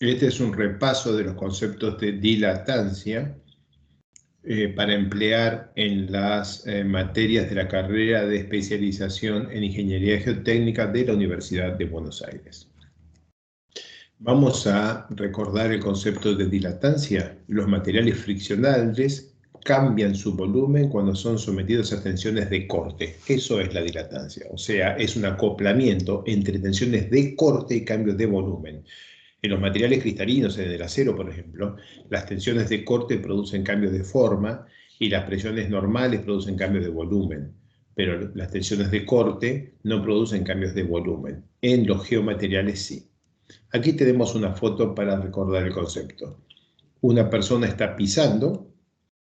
Este es un repaso de los conceptos de dilatancia para emplear en las materias de la carrera de especialización en Ingeniería Geotécnica de la Universidad de Buenos Aires. Vamos a recordar el concepto de dilatancia. Los materiales friccionables cambian su volumen cuando son sometidos a tensiones de corte. Eso es la dilatancia, o sea, es un acoplamiento entre tensiones de corte y cambios de volumen. En los materiales cristalinos, en el acero, por ejemplo, las tensiones de corte producen cambios de forma y las presiones normales producen cambios de volumen, pero las tensiones de corte no producen cambios de volumen. En los geomateriales sí. Aquí tenemos una foto para recordar el concepto. Una persona está pisando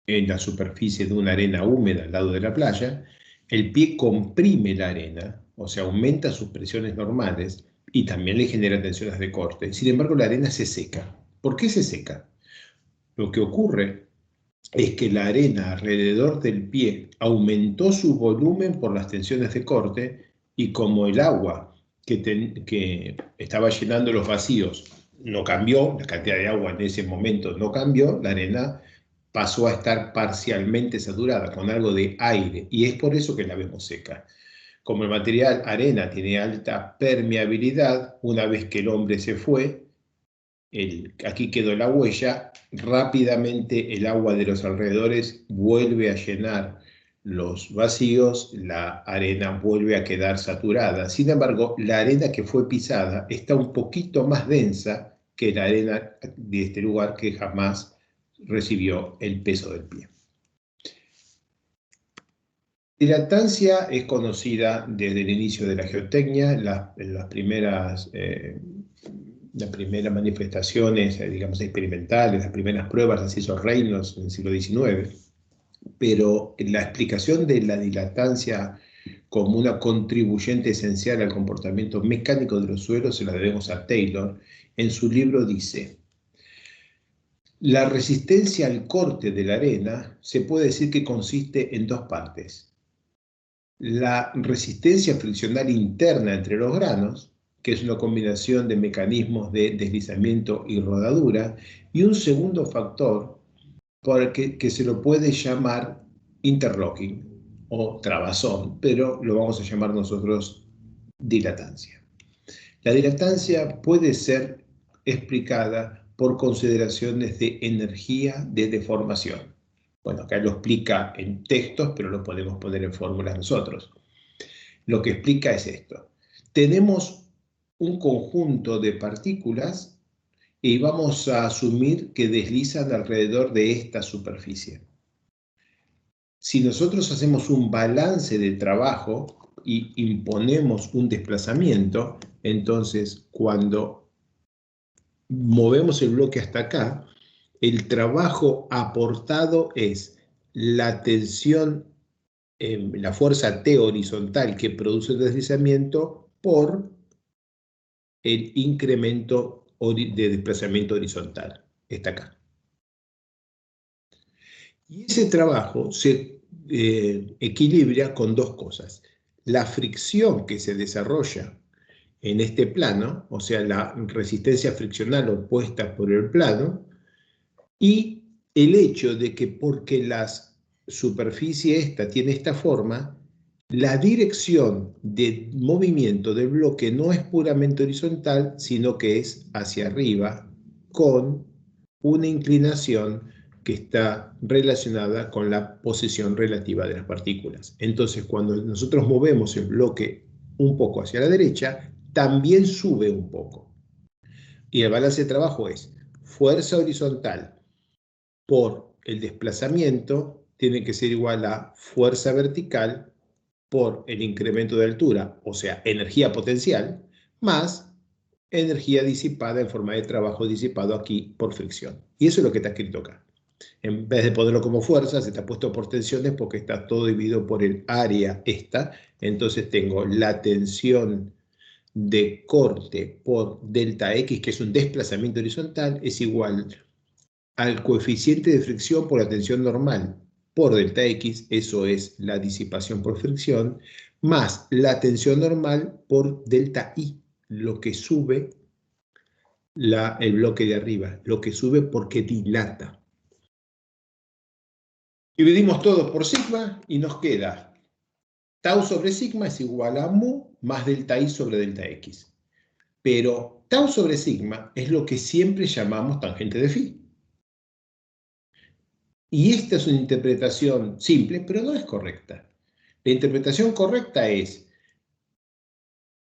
en la superficie de una arena húmeda al lado de la playa, el pie comprime la arena, o sea, aumenta sus presiones normales y también le genera tensiones de corte. Sin embargo, la arena se seca. ¿Por qué se seca? Lo que ocurre es que la arena alrededor del pie aumentó su volumen por las tensiones de corte y como el agua que estaba llenando los vacíos no cambió, la cantidad de agua en ese momento no cambió, la arena pasó a estar parcialmente saturada con algo de aire y es por eso que la vemos seca. Como el material arena tiene alta permeabilidad, una vez que el hombre se fue, aquí quedó la huella, rápidamente el agua de los alrededores vuelve a llenar los vacíos, la arena vuelve a quedar saturada. Sin embargo, la arena que fue pisada está un poquito más densa que la arena de este lugar que jamás recibió el peso del pie. Dilatancia es conocida desde el inicio de la geotecnia, las primeras manifestaciones, digamos, experimentales, las primeras pruebas las hizo Reynolds en el siglo XIX, pero la explicación de la dilatancia como una contribuyente esencial al comportamiento mecánico de los suelos se la debemos a Taylor. En su libro dice: la resistencia al corte de la arena se puede decir que consiste en dos partes. La resistencia friccional interna entre los granos, que es una combinación de mecanismos de deslizamiento y rodadura, y un segundo factor que se lo puede llamar interlocking o trabazón, pero lo vamos a llamar nosotros dilatancia. La dilatancia puede ser explicada por consideraciones de energía de deformación. Bueno, acá lo explica en textos, pero lo podemos poner en fórmulas nosotros. Lo que explica es esto. Tenemos un conjunto de partículas y vamos a asumir que deslizan alrededor de esta superficie. Si nosotros hacemos un balance de trabajo y imponemos un desplazamiento, entonces cuando movemos el bloque hasta acá, el trabajo aportado es la tensión, la fuerza T horizontal que produce el deslizamiento por el incremento de desplazamiento horizontal. Está acá. Y ese trabajo se equilibra con dos cosas. La fricción que se desarrolla en este plano, o sea, la resistencia friccional opuesta por el plano, y el hecho de que porque la superficie esta tiene esta forma, la dirección de movimiento del bloque no es puramente horizontal, sino que es hacia arriba, con una inclinación que está relacionada con la posición relativa de las partículas. Entonces, cuando nosotros movemos el bloque un poco hacia la derecha, también sube un poco. Y el balance de trabajo es fuerza horizontal por el desplazamiento tiene que ser igual a fuerza vertical por el incremento de altura, o sea, energía potencial, más energía disipada en forma de trabajo disipado aquí por fricción. Y eso es lo que está escrito acá. En vez de ponerlo como fuerza, se está puesto por tensiones porque está todo dividido por el área esta. Entonces tengo la tensión de corte por delta X, que es un desplazamiento horizontal, es igual al coeficiente de fricción por la tensión normal por delta X, eso es la disipación por fricción, más la tensión normal por delta I, lo que sube el bloque de arriba, lo que sube porque dilata. Dividimos todo por sigma y nos queda tau sobre sigma es igual a mu más delta i sobre delta x. Pero tau sobre sigma es lo que siempre llamamos tangente de phi. Y esta es una interpretación simple, pero no es correcta. La interpretación correcta es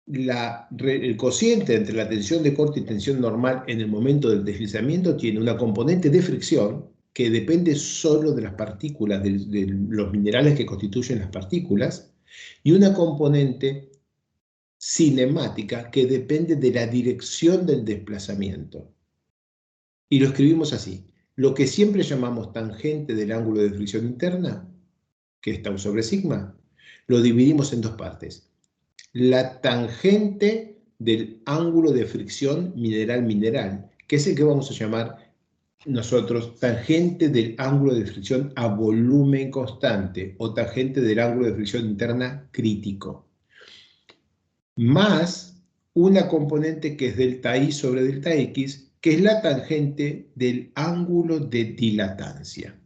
el cociente entre la tensión de corte y tensión normal en el momento del deslizamiento tiene una componente de fricción que depende solo de las partículas, de los minerales que constituyen las partículas, y una componente cinemática que depende de la dirección del desplazamiento. Y lo escribimos así. Lo que siempre llamamos tangente del ángulo de fricción interna, que es tau sobre sigma, lo dividimos en dos partes. La tangente del ángulo de fricción mineral-mineral, que es el que vamos a llamar nosotros tangente del ángulo de fricción a volumen constante o tangente del ángulo de fricción interna crítico, más una componente que es delta i sobre delta x, que es la tangente del ángulo de dilatancia.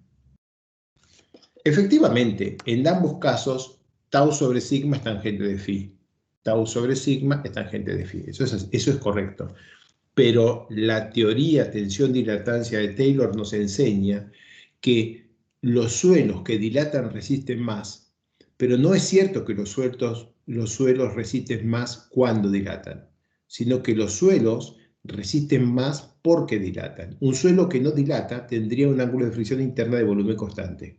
Efectivamente, en ambos casos, tau sobre sigma es tangente de phi. Tau sobre sigma es tangente de phi. Eso es correcto. Pero la teoría tensión-dilatancia de Taylor nos enseña que los suelos que dilatan resisten más, pero no es cierto que los suelos resisten más cuando dilatan, sino que los suelos resisten más porque dilatan. Un suelo que no dilata tendría un ángulo de fricción interna de volumen constante.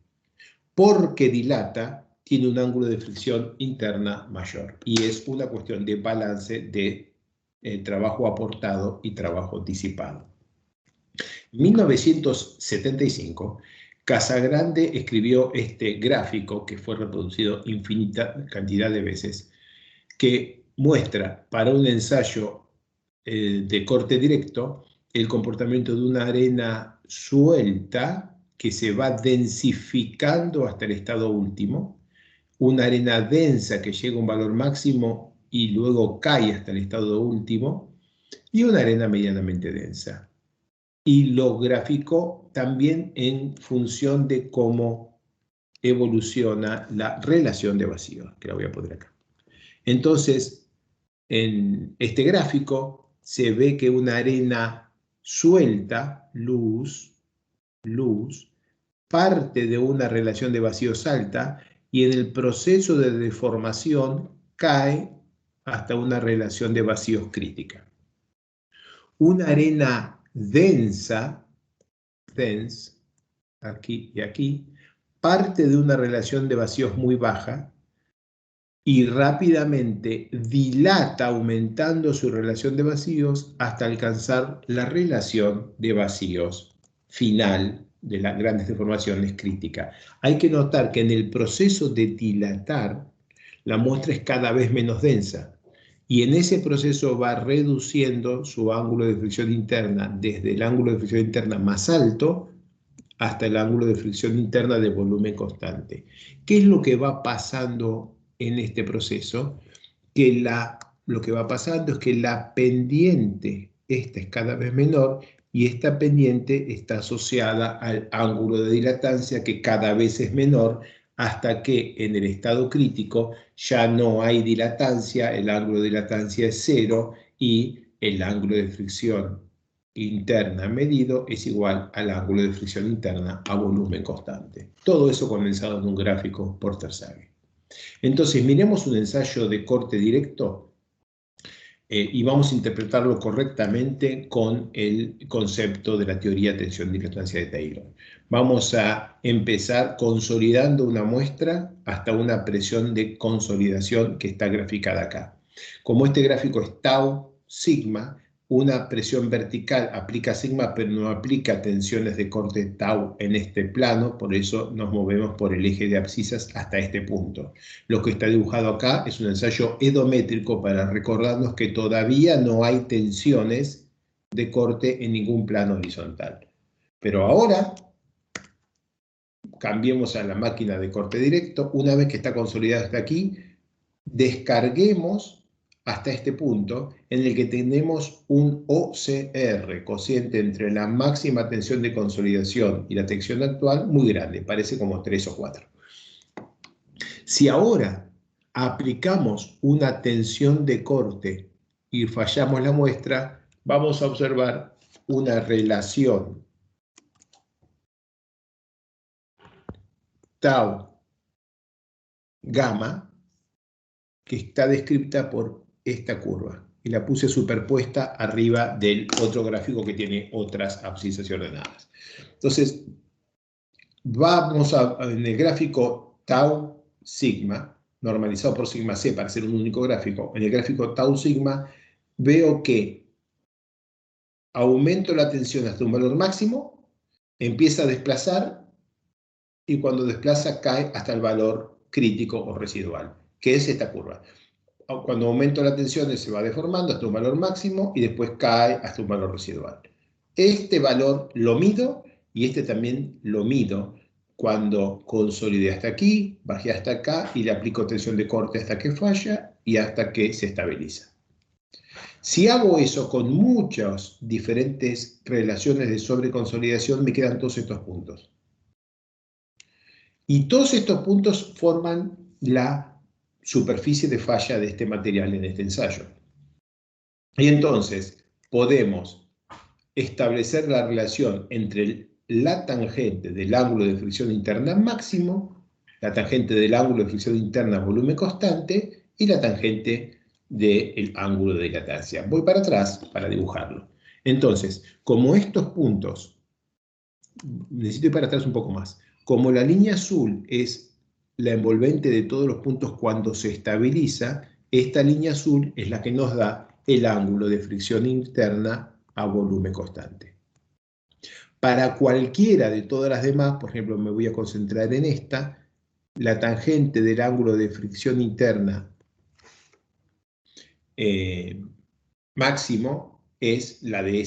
Porque dilata, tiene un ángulo de fricción interna mayor. Y es una cuestión de balance de trabajo aportado y trabajo disipado. En 1975, Casagrande escribió este gráfico, que fue reproducido infinita cantidad de veces, que muestra para un ensayo de corte directo el comportamiento de una arena suelta que se va densificando hasta el estado último, una arena densa que llega a un valor máximo y luego cae hasta el estado último, y una arena medianamente densa. Y lo graficó también en función de cómo evoluciona la relación de vacío, que la voy a poner acá. Entonces, en este gráfico se ve que una arena suelta, luz, parte de una relación de vacíos alta y en el proceso de deformación cae hasta una relación de vacíos crítica. Una arena densa, aquí y aquí, parte de una relación de vacíos muy baja y rápidamente dilata aumentando su relación de vacíos hasta alcanzar la relación de vacíos final de las grandes deformaciones crítica. Hay que notar que en el proceso de dilatar, la muestra es cada vez menos densa y en ese proceso va reduciendo su ángulo de fricción interna desde el ángulo de fricción interna más alto hasta el ángulo de fricción interna de volumen constante. ¿Qué es lo que va pasando en este proceso? Que lo que va pasando es que la pendiente, esta es cada vez menor, y esta pendiente está asociada al ángulo de dilatancia que cada vez es menor hasta que en el estado crítico ya no hay dilatancia, el ángulo de dilatancia es cero y el ángulo de fricción interna medido es igual al ángulo de fricción interna a volumen constante. Todo eso condensado en un gráfico por Terzaghi. Entonces, miremos un ensayo de corte directo y vamos a interpretarlo correctamente con el concepto de la teoría tensión-dilatancia de Taylor. Vamos a empezar consolidando una muestra hasta una presión de consolidación que está graficada acá. Como este gráfico es tau sigma, una presión vertical aplica sigma, pero no aplica tensiones de corte tau en este plano, por eso nos movemos por el eje de abscisas hasta este punto. Lo que está dibujado acá es un ensayo edométrico para recordarnos que todavía no hay tensiones de corte en ningún plano horizontal. Pero ahora, cambiemos a la máquina de corte directo. Una vez que está consolidada hasta aquí, descarguemos hasta este punto, en el que tenemos un OCR, cociente entre la máxima tensión de consolidación y la tensión actual, muy grande, parece como 3 o 4. Si ahora aplicamos una tensión de corte y fallamos la muestra, vamos a observar una relación tau gamma que está descrita por esta curva. Y la puse superpuesta arriba del otro gráfico que tiene otras abscisas y ordenadas. Entonces, vamos en el gráfico tau sigma, normalizado por sigma c para ser un único gráfico, en el gráfico tau sigma veo que aumento la tensión hasta un valor máximo, empieza a desplazar y cuando desplaza cae hasta el valor crítico o residual, que es esta curva. Cuando aumento la tensión se va deformando hasta un valor máximo y después cae hasta un valor residual. Este valor lo mido y este también lo mido cuando consolidé hasta aquí, bajé hasta acá y le aplico tensión de corte hasta que falla y hasta que se estabiliza. Si hago eso con muchas diferentes relaciones de sobreconsolidación, me quedan todos estos puntos. Y todos estos puntos forman la superficie de falla de este material en este ensayo. Y entonces podemos establecer la relación entre la tangente del ángulo de fricción interna máximo, la tangente del ángulo de fricción interna volumen constante y la tangente del ángulo de dilatancia. Voy para atrás para dibujarlo. Entonces, como estos puntos, necesito ir para atrás un poco más, como la línea azul es la envolvente de todos los puntos cuando se estabiliza, esta línea azul es la que nos da el ángulo de fricción interna a volumen constante. Para cualquiera de todas las demás, por ejemplo, me voy a concentrar en esta, la tangente del ángulo de fricción interna máximo es la de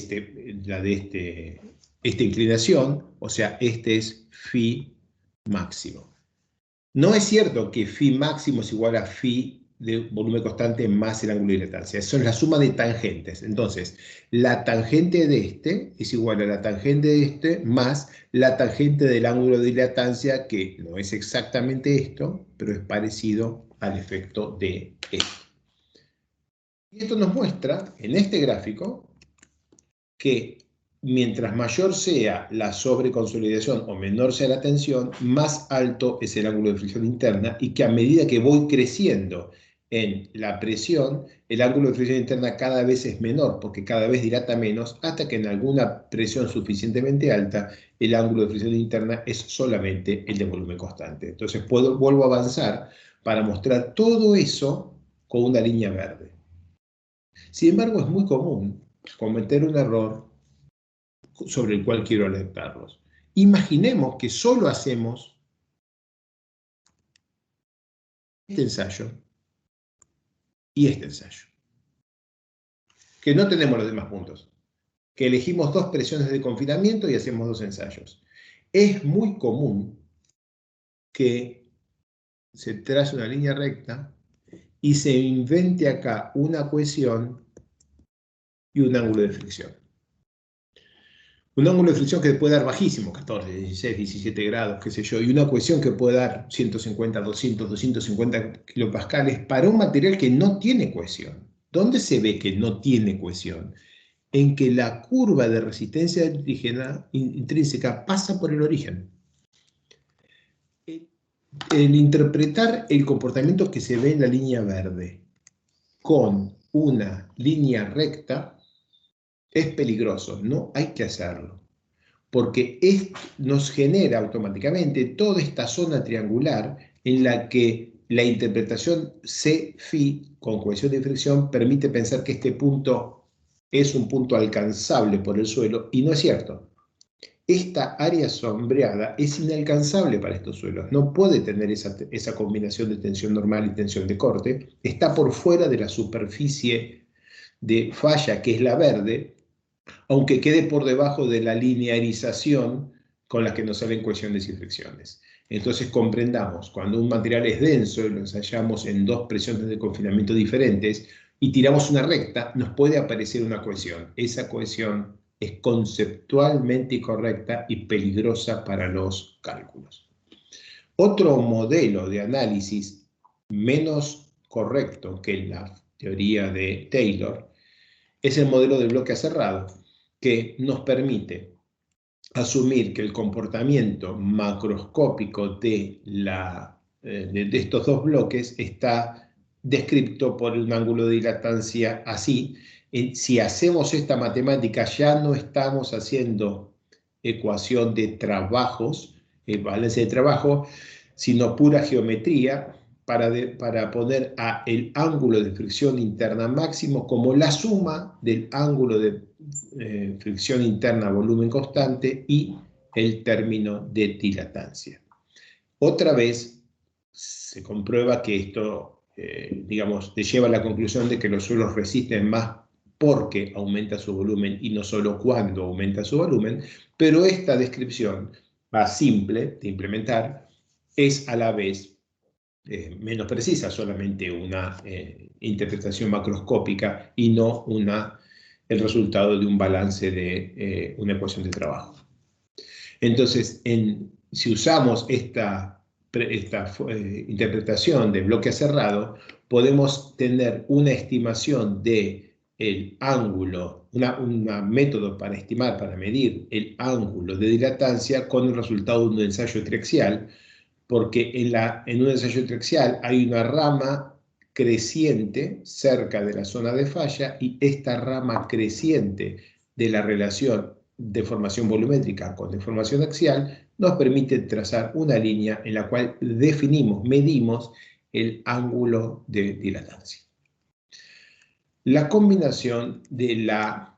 esta inclinación, o sea, este es phi máximo. No es cierto que phi máximo es igual a phi de volumen constante más el ángulo de dilatancia. Eso es la suma de tangentes. Entonces, la tangente de este es igual a la tangente de este más la tangente del ángulo de dilatancia, que no es exactamente esto, pero es parecido al efecto de esto. Y esto nos muestra, en este gráfico, que mientras mayor sea la sobreconsolidación o menor sea la tensión, más alto es el ángulo de fricción interna y que a medida que voy creciendo en la presión, el ángulo de fricción interna cada vez es menor porque cada vez dilata menos hasta que en alguna presión suficientemente alta el ángulo de fricción interna es solamente el de volumen constante. Entonces vuelvo a avanzar para mostrar todo eso con una línea verde. Sin embargo, es muy común cometer un error sobre el cual quiero alertarlos. Imaginemos que solo hacemos este ensayo y este ensayo. Que no tenemos los demás puntos. Que elegimos 2 presiones de confinamiento y hacemos 2 ensayos. Es muy común que se trace una línea recta y se invente acá una cohesión y un ángulo de fricción. Un ángulo de fricción que puede dar bajísimo, 14, 16, 17 grados, qué sé yo, y una cohesión que puede dar 150, 200, 250 kilopascales para un material que no tiene cohesión. ¿Dónde se ve que no tiene cohesión? En que la curva de resistencia intrínseca pasa por el origen. El interpretar el comportamiento que se ve en la línea verde con una línea recta es peligroso, no hay que hacerlo. Porque nos genera automáticamente toda esta zona triangular en la que la interpretación C-phi con cohesión de fricción permite pensar que este punto es un punto alcanzable por el suelo, y no es cierto. Esta área sombreada es inalcanzable para estos suelos, no puede tener esa combinación de tensión normal y tensión de corte, está por fuera de la superficie de falla, que es la verde, aunque quede por debajo de la linearización con la que nos salen cohesiones y fricciones. Entonces comprendamos, cuando un material es denso y lo ensayamos en 2 presiones de confinamiento diferentes, y tiramos una recta, nos puede aparecer una cohesión. Esa cohesión es conceptualmente incorrecta y peligrosa para los cálculos. Otro modelo de análisis menos correcto que la teoría de Taylor es el modelo de bloque cerrado, que nos permite asumir que el comportamiento macroscópico de estos dos bloques está descrito por un ángulo de dilatancia así. Si hacemos esta matemática, ya no estamos haciendo ecuación de trabajos, balance de trabajo, sino pura geometría para poner a el ángulo de fricción interna máximo como la suma del ángulo de fricción interna volumen constante y el término de dilatancia. Otra vez se comprueba que esto, digamos, te lleva a la conclusión de que los suelos resisten más porque aumenta su volumen y no solo cuando aumenta su volumen, pero esta descripción más simple de implementar es a la vez menos precisa, solamente una interpretación macroscópica y no el resultado de un balance de una ecuación de trabajo. Entonces, si usamos esta interpretación de bloque cerrado, podemos tener una estimación del ángulo, un método para estimar, para medir el ángulo de dilatancia con el resultado de un ensayo triaxial, porque en un ensayo triaxial hay una rama creciente cerca de la zona de falla y esta rama creciente de la relación deformación volumétrica con deformación axial nos permite trazar una línea en la cual medimos el ángulo de dilatancia. La combinación de la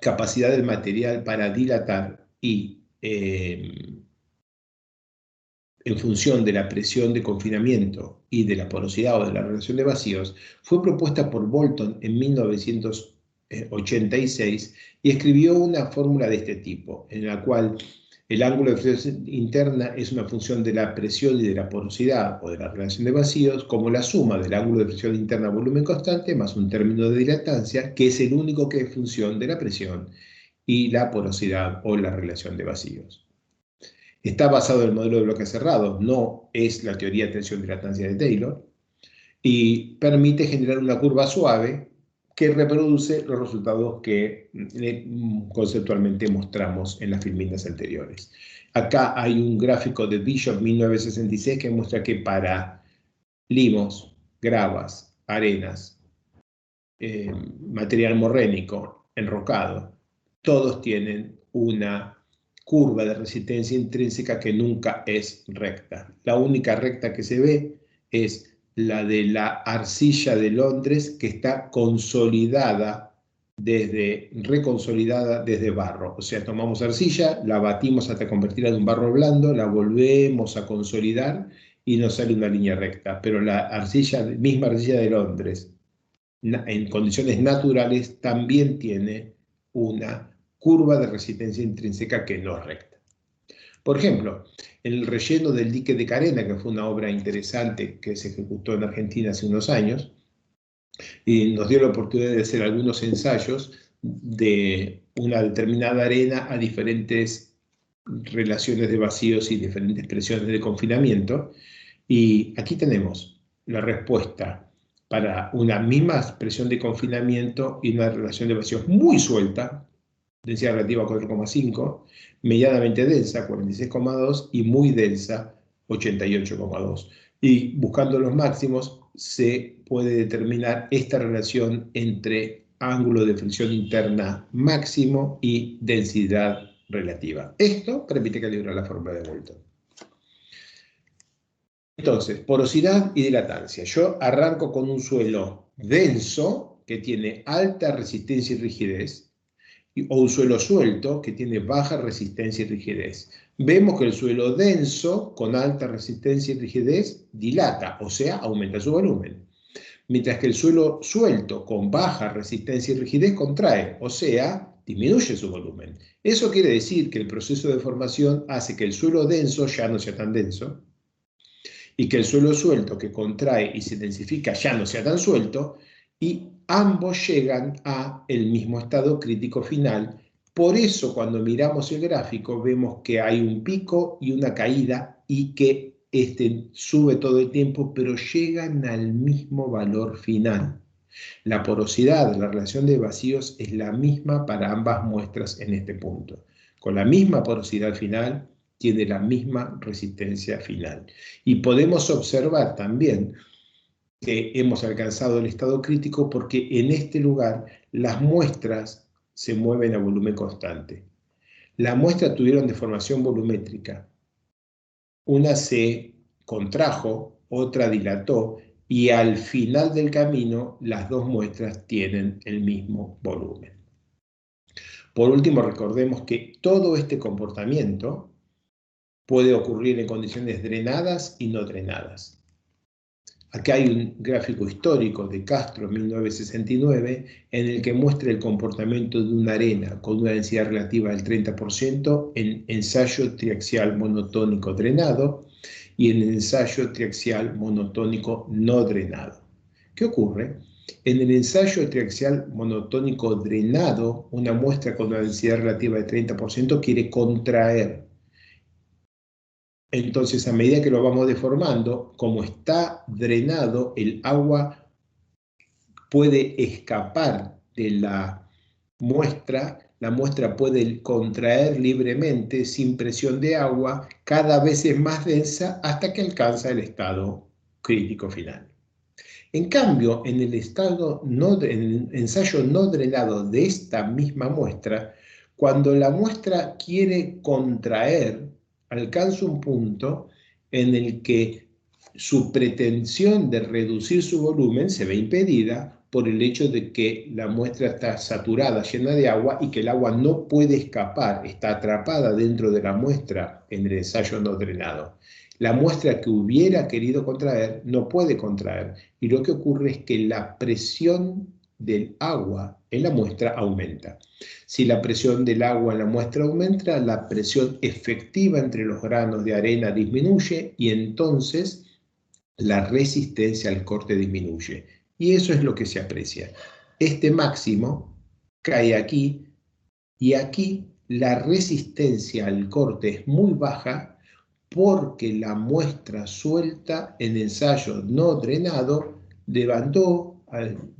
capacidad del material para dilatar y en función de la presión de confinamiento y de la porosidad o de la relación de vacíos, fue propuesta por Bolton en 1986 y escribió una fórmula de este tipo, en la cual el ángulo de fricción interna es una función de la presión y de la porosidad o de la relación de vacíos, como la suma del ángulo de fricción interna volumen constante más un término de dilatancia, que es el único que es función de la presión y la porosidad o la relación de vacíos. Está basado en el modelo de bloque cerrado, no es la teoría de tensión-dilatancia de Taylor, y permite generar una curva suave que reproduce los resultados que conceptualmente mostramos en las filminas anteriores. Acá hay un gráfico de Bishop 1966 que muestra que para limos, gravas, arenas, material morrénico, enrocado, todos tienen una curva de resistencia intrínseca que nunca es recta. La única recta que se ve es la de la arcilla de Londres, que está reconsolidada desde barro. O sea, tomamos arcilla, la batimos hasta convertirla en un barro blando, la volvemos a consolidar y nos sale una línea recta. Pero la misma arcilla de Londres, en condiciones naturales, también tiene una curva de resistencia intrínseca que no es recta. Por ejemplo, el relleno del dique de Carena, que fue una obra interesante que se ejecutó en Argentina hace unos años, y nos dio la oportunidad de hacer algunos ensayos de una determinada arena a diferentes relaciones de vacíos y diferentes presiones de confinamiento. Y aquí tenemos la respuesta para una misma presión de confinamiento y una relación de vacíos muy suelta, densidad relativa 4,5, medianamente densa 46,2 y muy densa 88,2. Y buscando los máximos se puede determinar esta relación entre ángulo de fricción interna máximo y densidad relativa. Esto permite calibrar la fórmula de Bolton. Entonces, porosidad y dilatancia. Yo arranco con un suelo denso que tiene alta resistencia y rigidez, o un suelo suelto que tiene baja resistencia y rigidez. Vemos que el suelo denso con alta resistencia y rigidez dilata, o sea, aumenta su volumen. Mientras que el suelo suelto con baja resistencia y rigidez contrae, o sea, disminuye su volumen. Eso quiere decir que el proceso de formación hace que el suelo denso ya no sea tan denso, y que el suelo suelto que contrae y se densifica ya no sea tan suelto, y ambos llegan a el mismo estado crítico final. Por eso cuando miramos el gráfico vemos que hay un pico y una caída y que sube todo el tiempo, pero llegan al mismo valor final. La porosidad de la relación de vacíos es la misma para ambas muestras en este punto. Con la misma porosidad final, tiene la misma resistencia final. Y podemos observar también que hemos alcanzado el estado crítico porque en este lugar las muestras se mueven a volumen constante. Las muestras tuvieron deformación volumétrica. Una se contrajo, otra dilató, y al final del camino las dos muestras tienen el mismo volumen. Por último, recordemos que todo este comportamiento puede ocurrir en condiciones drenadas y no drenadas. Acá hay un gráfico histórico de Castro, 1969, en el que muestra el comportamiento de una arena con una densidad relativa del 30% en ensayo triaxial monotónico drenado y en el ensayo triaxial monotónico no drenado. ¿Qué ocurre? En el ensayo triaxial monotónico drenado, una muestra con una densidad relativa de 30% quiere contraer. Entonces, a medida que lo vamos deformando, como está drenado, el agua puede escapar de la muestra puede contraer libremente sin presión de agua, cada vez es más densa hasta que alcanza el estado crítico final. En cambio, en el ensayo no drenado de esta misma muestra, cuando la muestra quiere contraer, alcanza un punto en el que su pretensión de reducir su volumen se ve impedida por el hecho de que la muestra está saturada, llena de agua, y que el agua no puede escapar, está atrapada dentro de la muestra en el ensayo no drenado. La muestra que hubiera querido contraer no puede contraer, y lo que ocurre es que la presión del agua en la muestra aumenta. Si la presión del agua en la muestra aumenta, la presión efectiva entre los granos de arena disminuye y entonces la resistencia al corte disminuye. Y eso es lo que se aprecia. Este máximo cae aquí y aquí la resistencia al corte es muy baja porque la muestra suelta en ensayo no drenado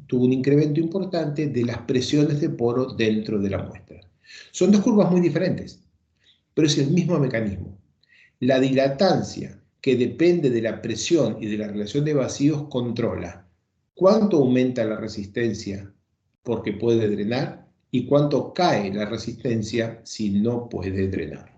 tuvo un incremento importante de las presiones de poro dentro de la muestra. Son dos curvas muy diferentes, pero es el mismo mecanismo. La dilatancia, que depende de la presión y de la relación de vacíos, controla cuánto aumenta la resistencia porque puede drenar y cuánto cae la resistencia si no puede drenar.